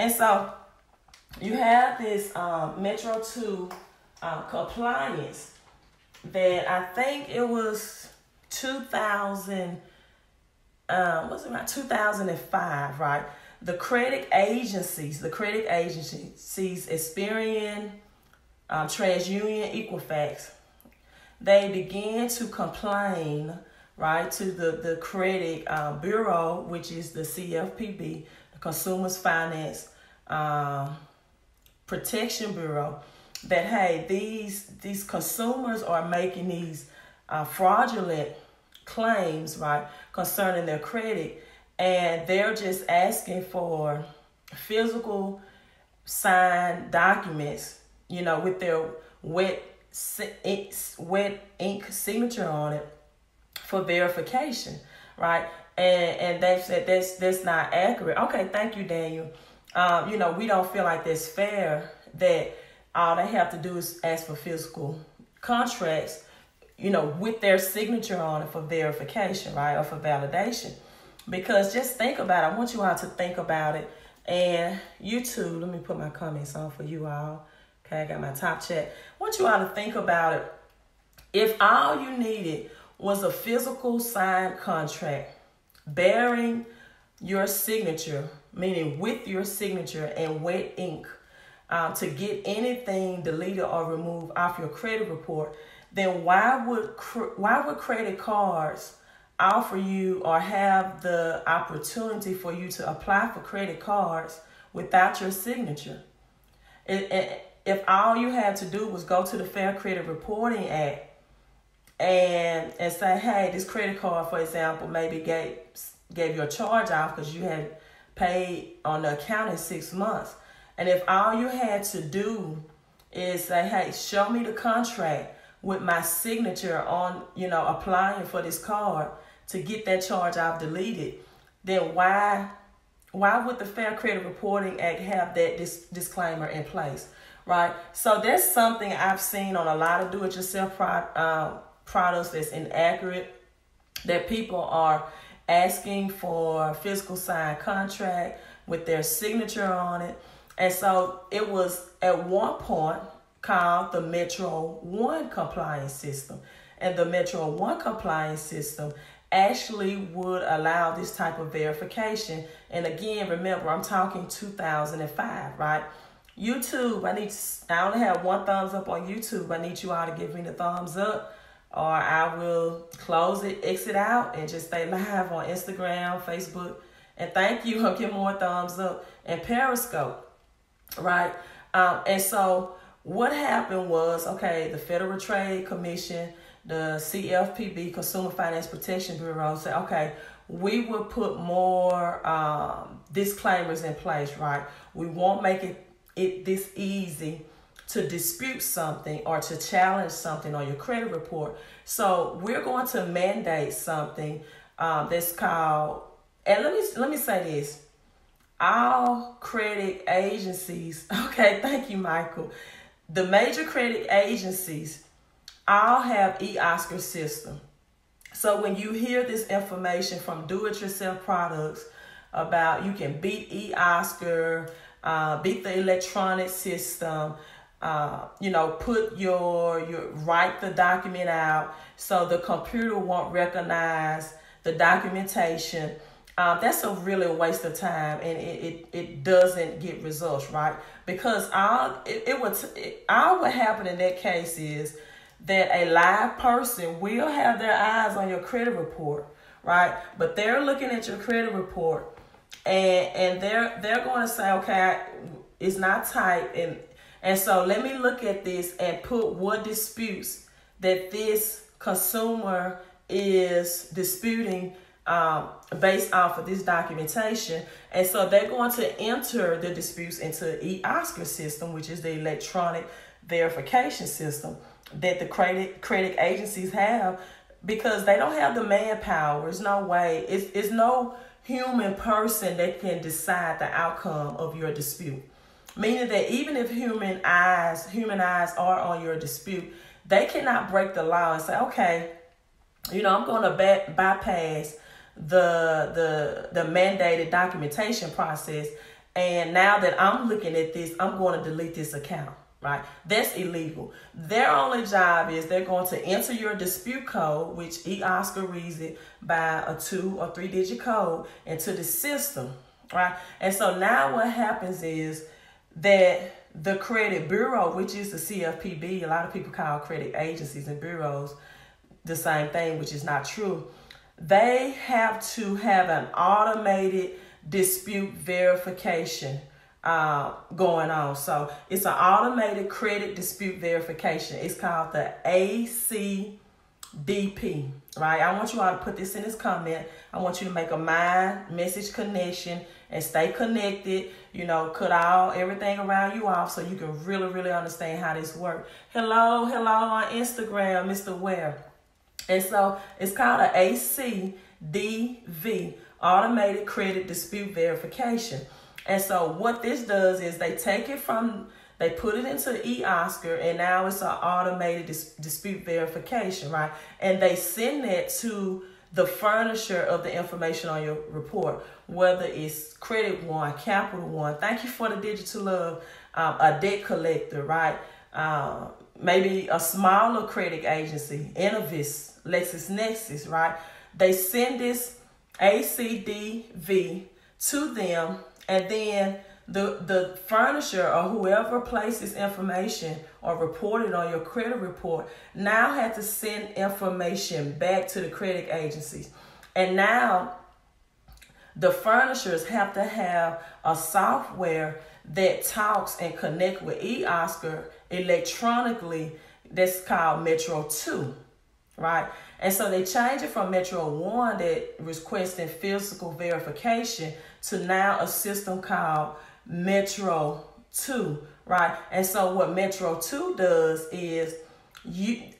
And so you have this Metro 2 compliance that I think it was 2000, was it around 2005, right? The credit agencies, Experian, TransUnion, Equifax, they began to complain, right, to the credit bureau, which is the CFPB, the Consumers Finance Protection Bureau, that hey, these consumers are making these fraudulent claims, right, concerning their credit, and they're just asking for physical signed documents, with their wet ink signature on it for verification, right? And they said that's not accurate. Okay, thank you, Daniel. We don't feel like that's fair that all they have to do is ask for physical contracts, with their signature on it for verification, right, or for validation. Because just think about it. I want you all to think about it. And you too, let me put my comments on for you all. Okay, I got my top chat. I want you all to think about it. If all you needed was a physical signed contract bearing your signature, meaning with your signature and wet ink, to get anything deleted or removed off your credit report, then why would credit cards offer you or have the opportunity for you to apply for credit cards without your signature? If all you had to do was go to the Fair Credit Reporting Act and say, hey, this credit card, for example, maybe gave you a charge off because you had paid on the account in 6 months. And if all you had to do is say, hey, show me the contract with my signature on, applying for this card to get that charge off deleted, then why would the Fair Credit Reporting Act have that disclaimer in place, right? So that's something I've seen on a lot of do-it-yourself products that's inaccurate, that people are asking for physical signed contract with their signature on it. And so it was at one point called the Metro 1 compliance system. And the Metro 1 compliance system actually would allow this type of verification. And again, remember, I'm talking 2005, right? YouTube, I only have one thumbs up on YouTube. I need you all to give me the thumbs up, or I will close it, exit out, and just stay live on Instagram, Facebook. And thank you, I'll get more thumbs up, and Periscope, right? And so what happened was, okay, the Federal Trade Commission, the CFPB, Consumer Finance Protection Bureau, said, okay, we will put more disclaimers in place, right? We won't make it this easy to dispute something or to challenge something on your credit report. So we're going to mandate something that's called, and let me say this, all credit agencies, okay, thank you, Michael. The major credit agencies all have e-Oscar system. So when you hear this information from do-it-yourself products about you can beat e-Oscar, beat the electronic system, put write the document out so the computer won't recognize the documentation. That's a really waste of time, and it doesn't get results, right? Because all what happen in that case is that a live person will have their eyes on your credit report, right? But they're looking at your credit report, and they're going to say, okay, it's not typed, and so let me look at this and put what disputes that this consumer is disputing based off of this documentation. And so they're going to enter the disputes into e-Oscar system, which is the electronic verification system that the credit agencies have, because they don't have the manpower. There's no way. It's no human person that can decide the outcome of your dispute. Meaning that even if human eyes are on your dispute, they cannot break the law and say, okay, I'm going to bypass the mandated documentation process And now that I'm looking at this, I'm going to delete this account, right? That's illegal. Their only job is they're going to enter your dispute code, which eOscar reads it by a 2 or 3 digit code, into the system, right? And so now what happens is that the credit bureau, which is the CFPB, a lot of people call credit agencies and bureaus the same thing, which is not true. They have to have an automated dispute verification going on. So it's an automated credit dispute verification. It's called the ACDP, right? I want you all to put this in this comment. I want you to make a mind message connection and stay connected. You know, cut everything around you off so you can really understand how this works. Hello on Instagram, Mr. Ware. And so it's called an ACDV, Automated Credit Dispute Verification. And so what this does is they take it they put it into eOscar, and now it's an automated dispute verification, right? And they send that to the furnisher of the information on your report, whether it's Credit One, Capital One. Thank you for the digital love. A debt collector, right? Maybe a smaller credit agency, Innovis, LexisNexis, right? They send this ACDV to them, and then the furnisher or whoever places information or reported on your credit report now have to send information back to the credit agencies. And now the furnishers have to have a software that talks and connect with eOscar electronically. That's called Metro 2, right? And so they change it from Metro 1 that requesting physical verification to now a system called Metro 2, right? And so what Metro 2 does is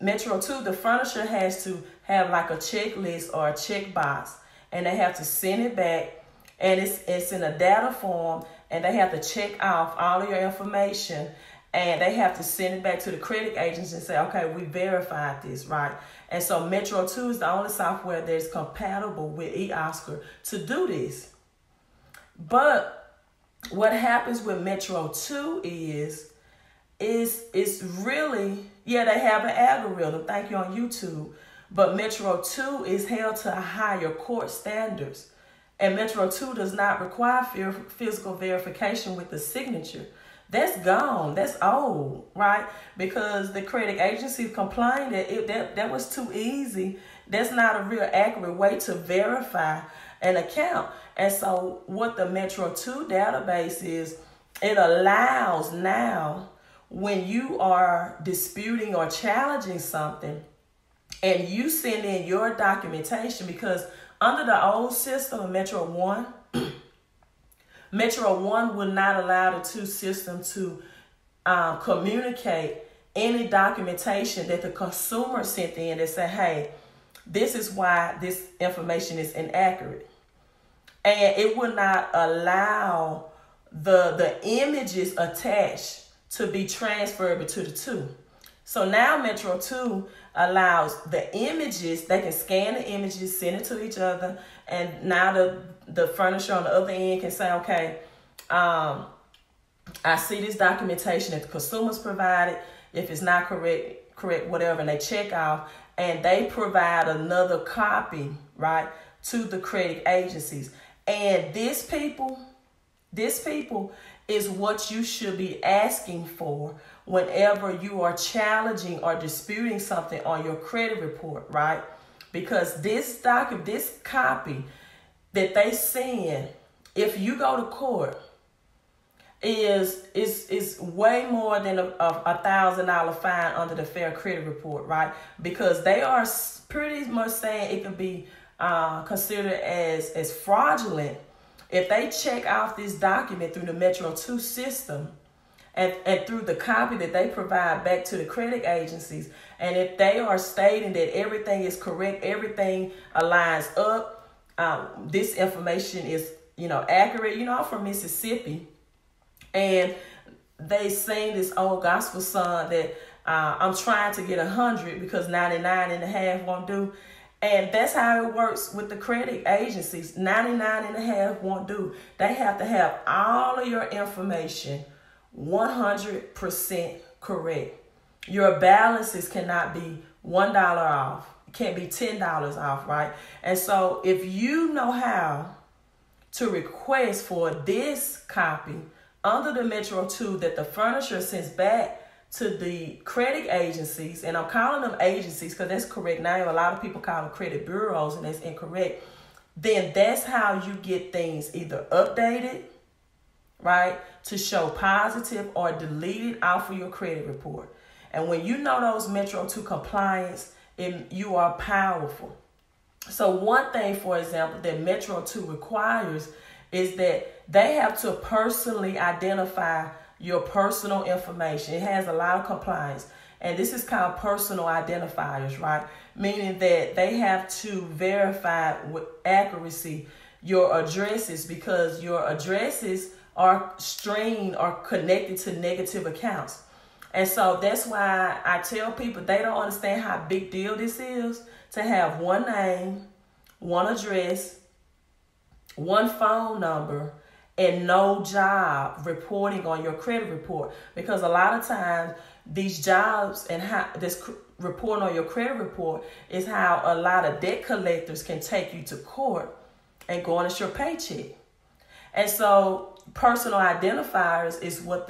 Metro 2, the furnisher has to have like a checklist or a checkbox, and they have to send it back, and it's in a data form, and they have to check off all of your information, and they have to send it back to the credit agency and say, okay, we verified this, right? And so Metro 2 is the only software that's compatible with eOscar to do this. But what happens with Metro 2 is really, yeah, they have an algorithm, thank you, on YouTube, but Metro 2 is held to higher court standards. And Metro 2 does not require physical verification with the signature. That's gone. That's old, right? Because the credit agency complained that was too easy. That's not a real accurate way to verify an account. And so what the Metro 2 database is, it allows now when you are disputing or challenging something and you send in your documentation, because under the old system of Metro 1, Metro 1 would not allow the two systems to communicate any documentation that the consumer sent in that said, hey, this is why this information is inaccurate. And it would not allow the images attached to be transferred between the two. So now Metro 2 allows the images, they can scan the images, send it to each other, and now the furnisher on the other end can say, okay, I see this documentation that the consumers provided. If it's not correct, whatever, and they check off, and they provide another copy, right, to the credit agencies. And this people is what you should be asking for whenever you are challenging or disputing something on your credit report, right? Because this copy that they send, if you go to court, is way more than a $1,000 fine under the Fair Credit Report, right? Because they are pretty much saying it can be considered as fraudulent if they check off this document through the Metro 2 system and through the copy that they provide back to the credit agencies. And if they are stating that everything is correct, everything aligns up, this information is, accurate. I'm from Mississippi, and they sing this old gospel song that I'm trying to get 100 because 99 and a half won't do. And that's how it works with the credit agencies. 99.5 won't do. They have to have all of your information 100% correct. Your balances cannot be $1 off. It can't be $10 off, right? And so if you know how to request for this copy under the Metro 2 that the furnisher sends back to the credit agencies, and I'm calling them agencies because that's correct now. A lot of people call them credit bureaus, and that's incorrect. Then that's how you get things either updated, right, to show positive, or deleted off of your credit report. And when you know those Metro 2 compliance, you are powerful. So one thing, for example, that Metro 2 requires is that they have to personally identify your personal information. It has a lot of compliance. And this is called personal identifiers, right? Meaning that they have to verify with accuracy your addresses, because your addresses are streamed or connected to negative accounts. And so that's why I tell people they don't understand how big deal this is to have one name, one address, one phone number, and no job reporting on your credit report. Because a lot of times these jobs and how this reporting on your credit report is how a lot of debt collectors can take you to court and garnish your paycheck. And so personal identifiers is what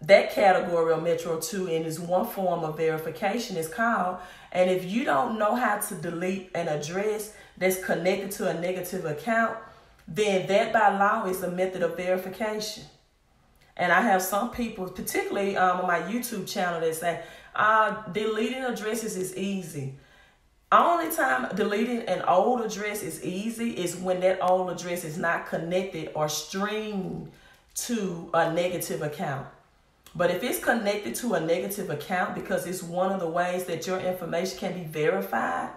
that category of Metro 2 in is one form of verification is called. And if you don't know how to delete an address that's connected to a negative account, then that by law is a method of verification. And I have some people, particularly on my YouTube channel, that say, deleting addresses is easy. Only time deleting an old address is easy is when that old address is not connected or streamed to a negative account. But if it's connected to a negative account because it's one of the ways that your information can be verified,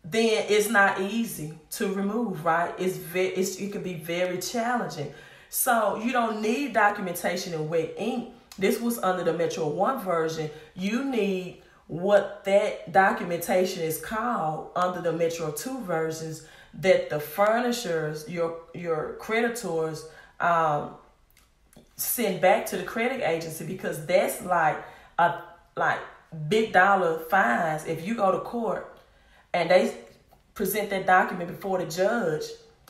then it's not easy to remove, right? It can be very challenging. So you don't need documentation in wet ink. This was under the Metro 1 version. You need what that documentation is called under the Metro 2 versions that the furnishers, your creditors, send back to the credit agency, because that's like big dollar fines if you go to court and they present that document before the judge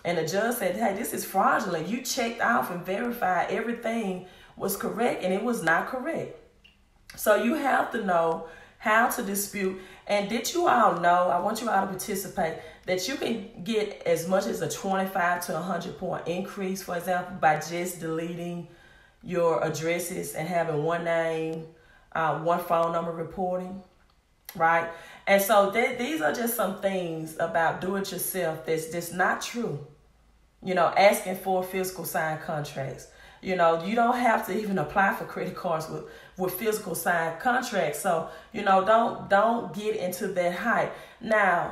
and the judge said, hey, this is fraudulent. You checked off and verified everything was correct and it was not correct. So you have to know how to dispute. And did you all know, I want you all to participate, that you can get as much as a 25 to 100 point increase, for example, by just deleting your addresses and having one name, one phone number reporting, right? And so these are just some things about do-it-yourself that's just not true. You know, asking for physical signed contracts. You know, you don't have to even apply for credit cards with physical signed contracts. So, you know, don't get into that hype. Now,